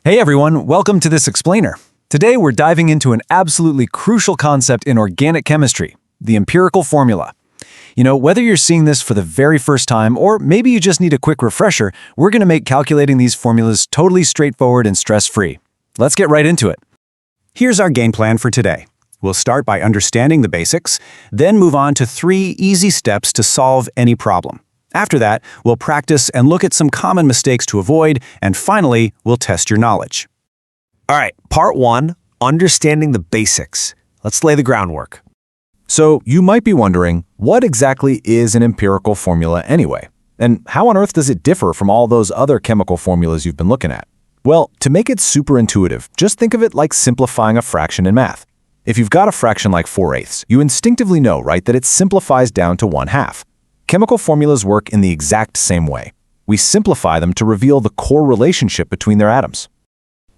Hey everyone, welcome to this explainer. Today we're diving into an absolutely crucial concept in organic chemistry, the empirical formula. Whether you're seeing this for the very first time or maybe you just need a quick refresher, we're going to make calculating these formulas totally straightforward and stress-free. Let's get right into it. Here's our game plan for today. We'll start by understanding the basics, then move on to 3 easy steps to solve any problem. After that, we'll practice and look at some common mistakes to avoid, and finally, we'll test your knowledge. All right, part 1, understanding the basics. Let's lay the groundwork. So you might be wondering, what exactly is an empirical formula anyway? And how on earth does it differ from all those other chemical formulas you've been looking at? Well, to make it super intuitive, just think of it like simplifying a fraction in math. If you've got a fraction like 4/8, you instinctively know, right, that it simplifies down to 1/2. Chemical formulas work in the exact same way. We simplify them to reveal the core relationship between their atoms.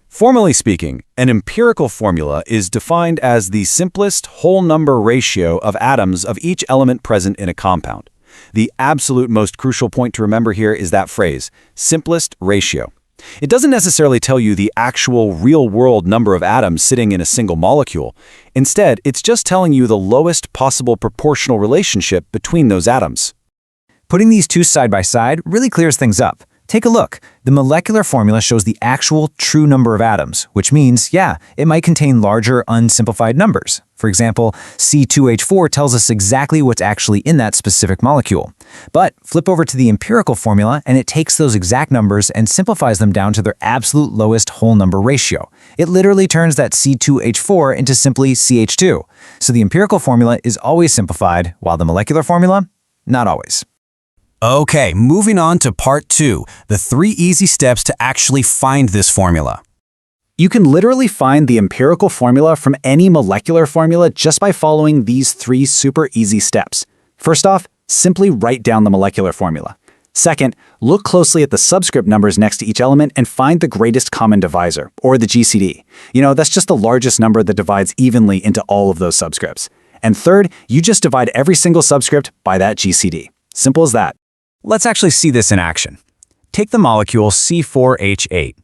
Formally speaking, an empirical formula is defined as the simplest whole number ratio of atoms of each element present in a compound. The absolute most crucial point to remember here is that phrase, simplest ratio. It doesn't necessarily tell you the actual real-world number of atoms sitting in a single molecule. Instead, it's just telling you the lowest possible proportional relationship between those atoms. Putting these two side by side really clears things up. Take a look. The molecular formula shows the actual true number of atoms, which means, it might contain larger unsimplified numbers. For example, C₂H₄ tells us exactly what's actually in that specific molecule. But flip over to the empirical formula and it takes those exact numbers and simplifies them down to their absolute lowest whole number ratio. It literally turns that C₂H₄ into simply CH₂. So the empirical formula is always simplified, while the molecular formula, not always. Okay, moving on to part 2, the 3 easy steps to actually find this formula. You can literally find the empirical formula from any molecular formula just by following these 3 super easy steps. First off, simply write down the molecular formula. Second, look closely at the subscript numbers next to each element and find the greatest common divisor, or the GCD. That's just the largest number that divides evenly into all of those subscripts. And third, you just divide every single subscript by that GCD. Simple as that. Let's actually see this in action. Take the molecule C₄H₄.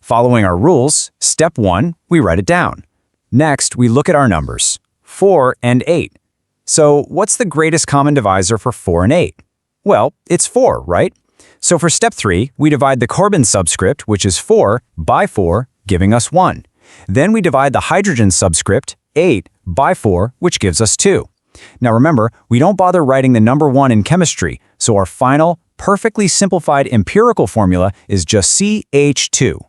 Following our rules, step 1, we write it down. Next, we look at our numbers, 4 and 8. So what's the greatest common divisor for 4 and 8? Well, it's 4, right? So for step 3, we divide the carbon subscript, which is 4, by 4, giving us 1. Then we divide the hydrogen subscript, 8, by 4, which gives us 2. Now remember, we don't bother writing the number 1 in chemistry, so our final, perfectly simplified empirical formula is just CH₂.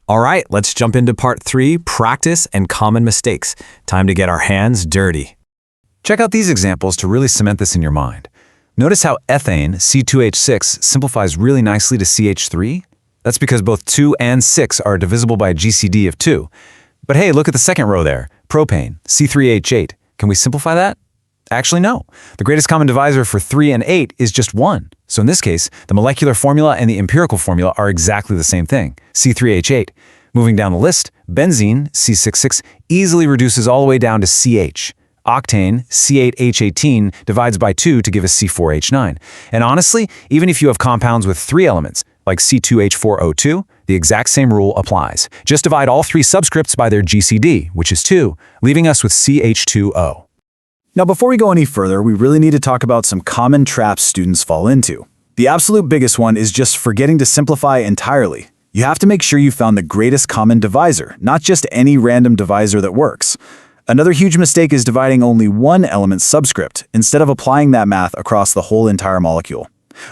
All right, let's jump into part 3, practice and common mistakes. Time to get our hands dirty. Check out these examples to really cement this in your mind. Notice how ethane, C₂H₆, simplifies really nicely to CH3? That's because both 2 and 6 are divisible by a GCD of 2. But hey, look at the second row there, propane, C₃H₉. Can we simplify that? Actually, no. The greatest common divisor for 3 and 8 is just 1. So in this case, the molecular formula and the empirical formula are exactly the same thing, C₃H₆. Moving down the list, benzene, C₈H₆, easily reduces all the way down to CH. Octane, C₈H�18, divides by 2 to give us C₄H₄. And honestly, even if you have compounds with 3 elements, like C₂H₄O₆, the exact same rule applies. Just divide all 3 subscripts by their GCD, which is 2, leaving us with CH₂O. Now, before we go any further, we really need to talk about some common traps students fall into. The absolute biggest one is just forgetting to simplify entirely. You have to make sure you found the greatest common divisor, not just any random divisor that works. Another huge mistake is dividing only one element subscript instead of applying that math across the whole entire molecule.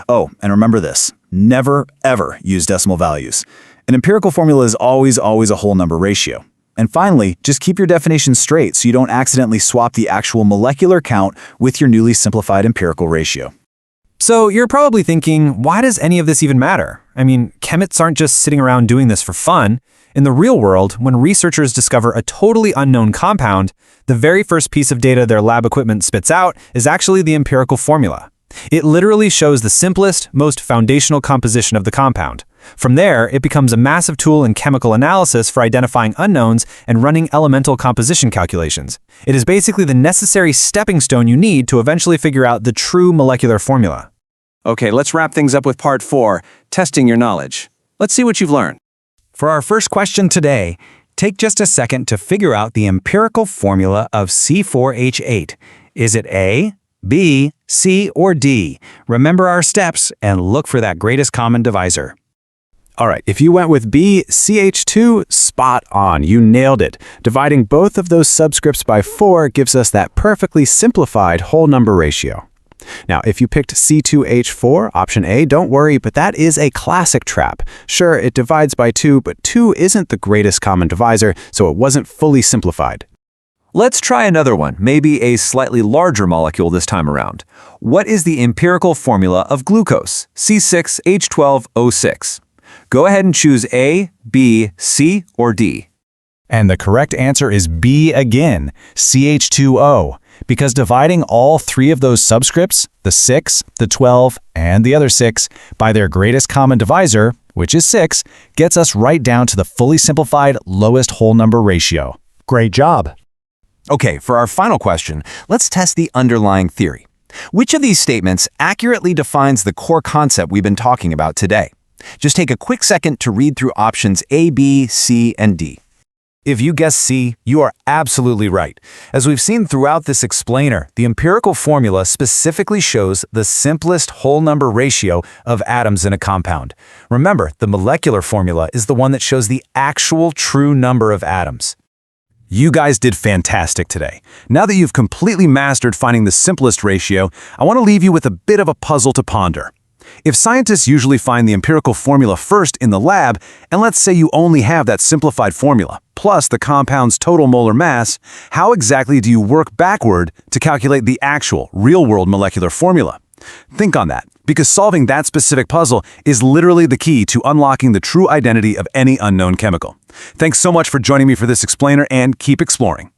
Oh, and remember this, never, ever use decimal values. An empirical formula is always a whole number ratio. And finally, just keep your definitions straight so you don't accidentally swap the actual molecular count with your newly simplified empirical ratio. So you're probably thinking, why does any of this even matter? I mean, chemists aren't just sitting around doing this for fun. In the real world, when researchers discover a totally unknown compound, the very first piece of data their lab equipment spits out is actually the empirical formula. It literally shows the simplest, most foundational composition of the compound. From there, it becomes a massive tool in chemical analysis for identifying unknowns and running elemental composition calculations. It is basically the necessary stepping stone you need to eventually figure out the true molecular formula. Okay, let's wrap things up with part 4, testing your knowledge. Let's see what you've learned. For our first question today, take just a second to figure out the empirical formula of C₄H₄. Is it A, B, C, or D? Remember our steps and look for that greatest common divisor. All right, if you went with B, CH₂, spot on. You nailed it. Dividing both of those subscripts by 4 gives us that perfectly simplified whole number ratio. Now, if you picked C₂H₄, option A, don't worry, but that is a classic trap. Sure, it divides by 2, but 2 isn't the greatest common divisor, so it wasn't fully simplified. Let's try another one, maybe a slightly larger molecule this time around. What is the empirical formula of glucose, C₆H₁₈O₆? Go ahead and choose A, B, C, or D. And the correct answer is B again, CH₂O, because dividing all 3 of those subscripts, the 6, the 12, and the other 6, by their greatest common divisor, which is 6, gets us right down to the fully simplified lowest whole number ratio. Great job. Okay, for our final question, let's test the underlying theory. Which of these statements accurately defines the core concept we've been talking about today? Just take a quick second to read through options A, B, C, and D. If you guessed C, you are absolutely right. As we've seen throughout this explainer, the empirical formula specifically shows the simplest whole number ratio of atoms in a compound. Remember, the molecular formula is the one that shows the actual true number of atoms. You guys did fantastic today. Now that you've completely mastered finding the simplest ratio, I want to leave you with a bit of a puzzle to ponder. If scientists usually find the empirical formula first in the lab, and let's say you only have that simplified formula, plus the compound's total molar mass, how exactly do you work backward to calculate the actual, real-world molecular formula? Think on that, because solving that specific puzzle is literally the key to unlocking the true identity of any unknown chemical. Thanks so much for joining me for this explainer, and keep exploring.